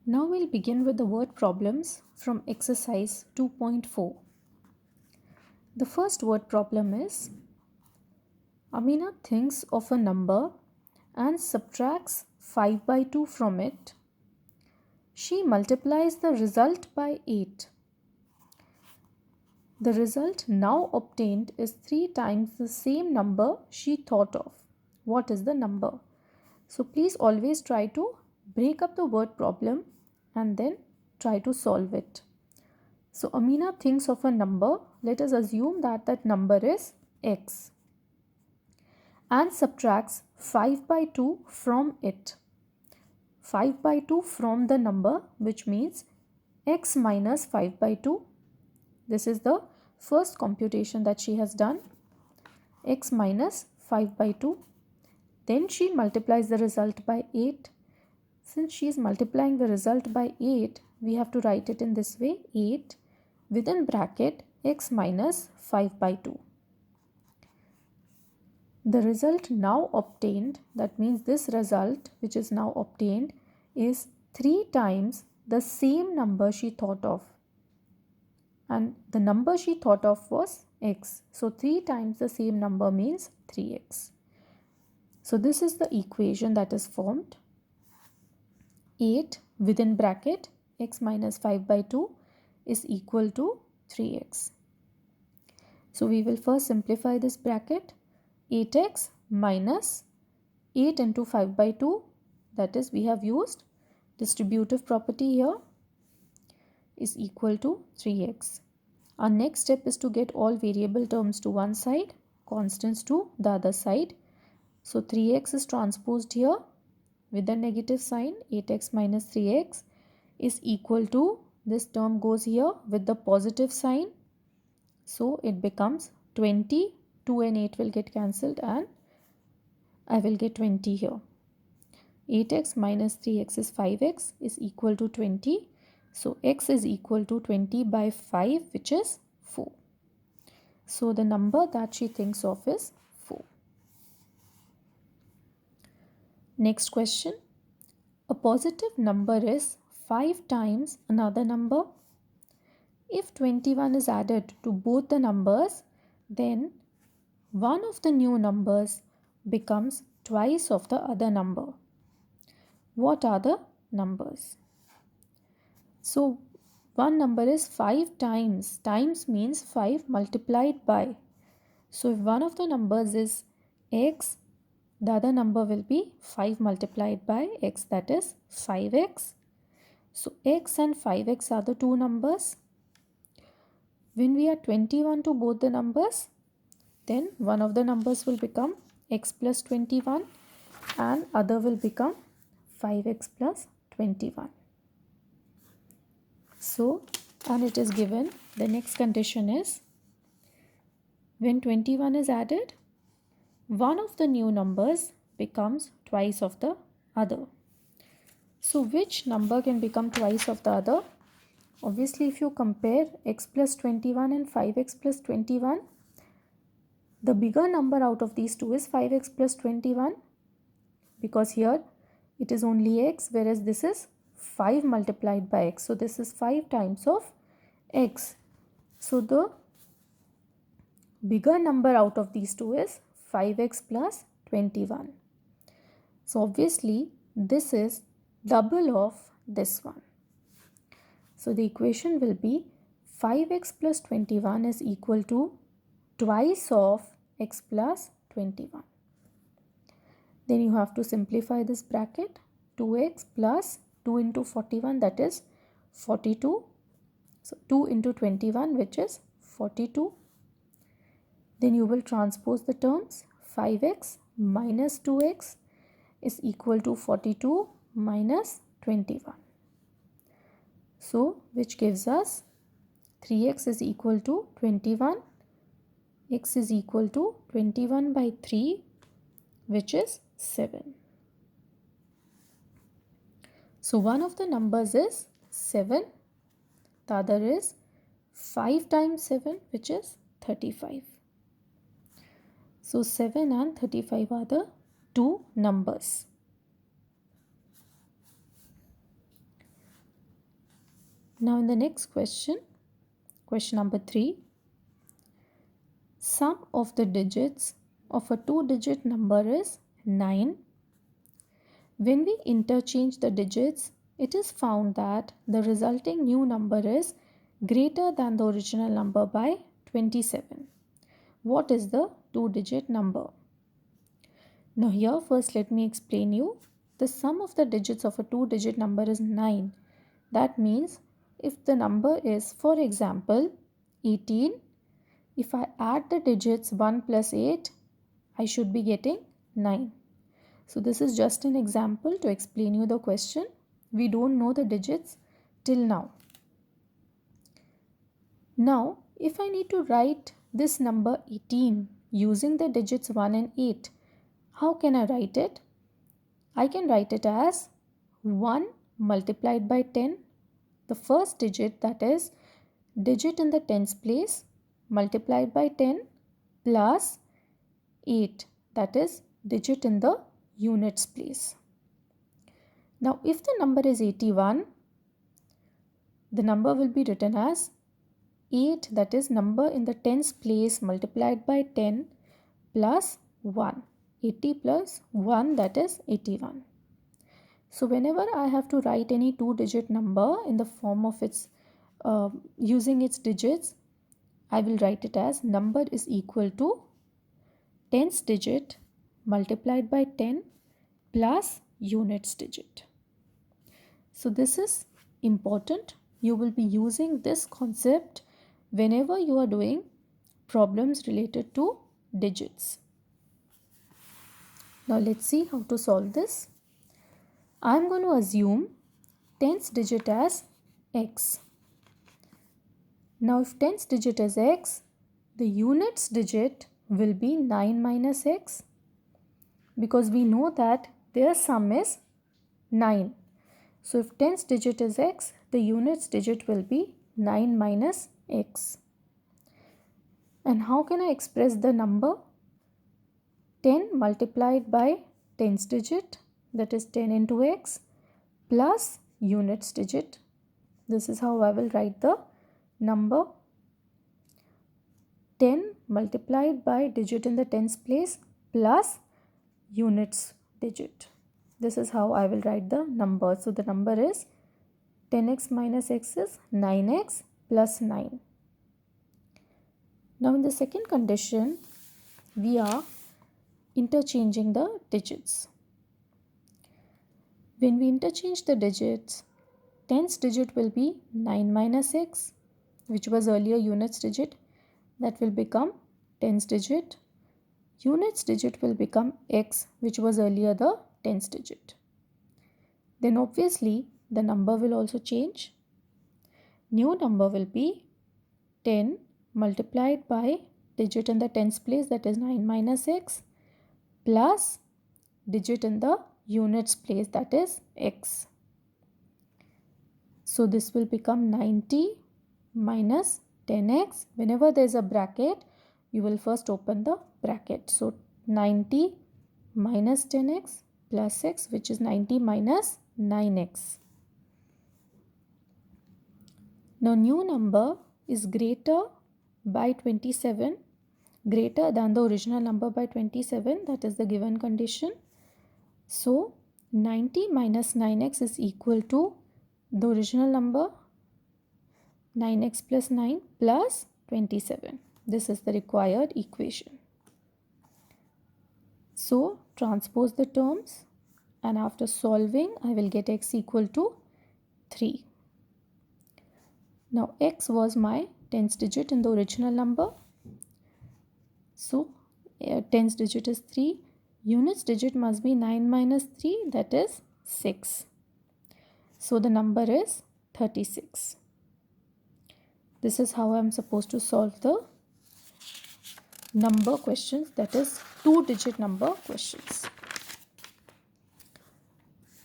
Now we'll begin with the word problems from exercise 2.4. The first word problem is Amina thinks of a number and subtracts 5 by 2 from it. She multiplies the result by 8. The result now obtained is 3 times the same number she thought of. What is the number? So please always try to break up the word problem and then try to solve it. So Amina thinks of a number. Let us assume that that number is x and subtracts 5 by 2 from it. 5 by 2 from the number, which means x minus 5 by 2. This is the first computation that she has done. X minus 5 by 2. Then she multiplies the result by 8. Since she is multiplying the result by 8, we have to write it in this way: 8 within bracket x minus 5 by 2. The result now obtained, that means this result which is now obtained, is 3 times the same number she thought of. And the number she thought of was x. So 3 times the same number means 3x. So this is the equation that is formed. 8 within bracket x minus 5 by 2 is equal to 3x. So we will first simplify this bracket. 8x minus 8 into 5 by 2, that is, we have used distributive property here, is equal to 3x. Our next step is to get all variable terms to one side, constants to the other side. So 3x is transposed here with the negative sign. 8x minus 3x is equal to, this term goes here with the positive sign. So it becomes 20. 2 and 8 will get cancelled and I will get 20 here. 8x minus 3x is 5x is equal to 20. So x is equal to 20 by 5, which is 4. So the number that she thinks of is 4. Next question. A positive number is 5 times another number. If 21 is added to both the numbers, then one of the new numbers becomes twice of the other number. What are the numbers? So one number is 5 times. Times means 5 multiplied by. So if one of the numbers is x, the other number will be 5 multiplied by x, that is 5x. So x and 5x are the two numbers. When we add 21 to both the numbers, then one of the numbers will become x plus 21 and other will become 5x plus 21. So, and it is given, the next condition is when 21 is added, one of the new numbers becomes twice of the other. So which number can become twice of the other? Obviously, if you compare x plus 21 and 5x plus 21, the bigger number out of these two is 5x plus 21, because here it is only x, whereas this is 5 multiplied by x. So this is 5 times of x. So the bigger number out of these two is 5x plus 21. So obviously this is double of this one. So the equation will be 5x plus 21 is equal to twice of x plus 21. Then you have to simplify this bracket. 2x plus 2 into 41, that is 42. So 2 into 21, which is 42. Then you will transpose the terms. 5x minus 2x is equal to 42 minus 21. So which gives us 3x is equal to 21. X is equal to 21 by 3, which is 7. So one of the numbers is 7. The other is 5 times 7, which is 35. So 7 and 35 are the two numbers. Now in the next question, question number 3, sum of the digits of a 2-digit number is 9. When we interchange the digits, it is found that the resulting new number is greater than the original number by 27. What is the 2-digit number? Now here first let me explain you. The sum of the digits of a 2-digit number is 9. That means if the number is, for example, 18, if I add the digits 1 plus 8, I should be getting 9. So this is just an example to explain you the question. We don't know the digits till now. Now, if I need to write this number 18 using the digits 1 and 8, how can I write it? I can write it as 1 multiplied by 10, the first digit, that is digit in the tens place, multiplied by 10 plus 8, that is digit in the units place. Now if the number is 81, the number will be written as 8, that is number in the tens place multiplied by 10 plus 1. 80 plus 1, that is 81. So whenever I have to write any 2-digit number in the form of its using its digits, I will write it as number is equal to tens digit multiplied by 10 plus units digit. So this is important. You will be using this concept whenever you are doing problems related to digits. Now let's see how to solve this. I am going to assume tens digit as x. Now if tens digit is x, the units digit will be 9 minus x, because we know that their sum is 9. So if tens digit is x, the units digit will be 9 minus x. And how can I express the number? 10 multiplied by tens digit, that is 10 into x, plus units digit. This is how I will write the number. 10 multiplied by digit in the tens place plus units digit. This is how I will write the number. So the number is 10x minus x is 9x plus 9. Now in the second condition, we are interchanging the digits. When we interchange the digits, tens digit will be 9 minus x, which was earlier units digit. That will become tens digit. Units digit will become x, which was earlier the tens digit. Then obviously the number will also change. New number will be 10 multiplied by digit in the tens place, that is 9 minus x, plus digit in the units place, that is x. So this will become 90 minus 10x. Whenever there is a bracket, you will first open the bracket. So 90 minus 10x plus x, which is 90 minus 9x. Now new number is greater by 27, greater than the original number by 27, that is the given condition. So 90 minus 9x is equal to the original number 9x plus 9 plus 27. This is the required equation. So transpose the terms, and after solving I will get x equal to 3. Now x was my tens digit in the original number. So tens digit is 3. Units digit must be 9 minus 3, that is 6. So the number is 36. This is how I am supposed to solve the number questions, that is 2-digit number questions.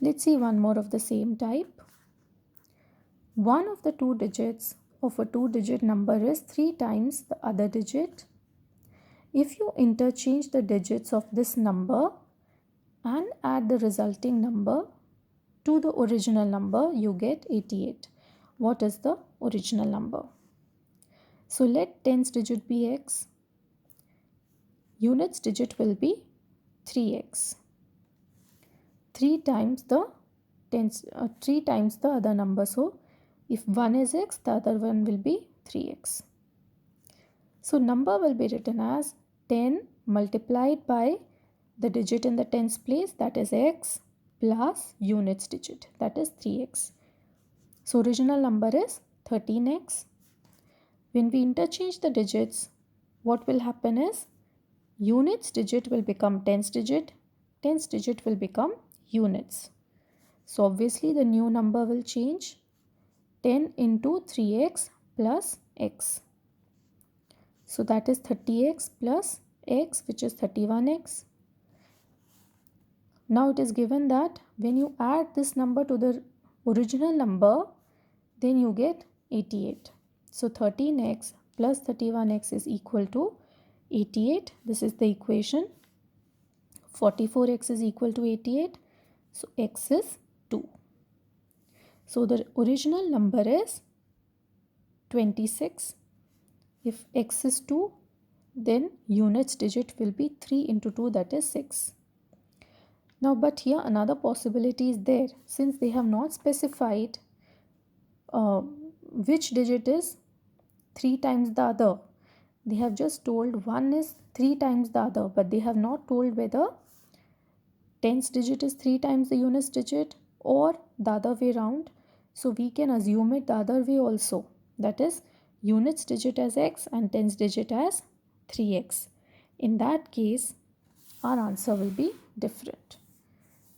Let's see one more of the same type. One of the 2 digits of a 2-digit number is 3 times the other digit. If you interchange the digits of this number and add the resulting number to the original number, you get 88. what is the original number. So let tens digit be x, units digit will be 3x. 3 times the other number. So if one is x, the other one will be 3x. So number will be written as 10 multiplied by the digit in the tens place, that is x, plus units digit, that is 3x. So original number is 13x. When we interchange the digits, what will happen is units digit will become tens digit will become units. So obviously the new number will change, 10 into 3x plus x. So that is 30x plus x, which is 31x. Now it is given that when you add this number to the original number, then you get 88. So 13x plus 31x is equal to 88. This is the equation. 44x is equal to 88. So x is 2. So the original number is 26. If x is 2, then units digit will be 3 into 2, that is 6. Now, but here another possibility is there. Since they have not specified which digit is 3 times the other, they have just told one is 3 times the other, but they have not told whether tens digit is 3 times the units digit or the other way round. So we can assume it the other way also, that is units digit as x and tens digit as 3x. In that case, our answer will be different.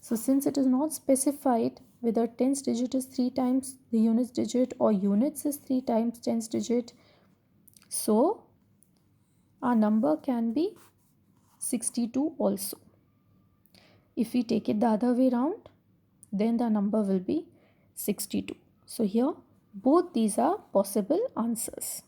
So since it is not specified whether tens digit is 3 times the units digit or units is 3 times tens digit, so our number can be 62 also. If we take it the other way round, then the number will be 62. So here both these are possible answers.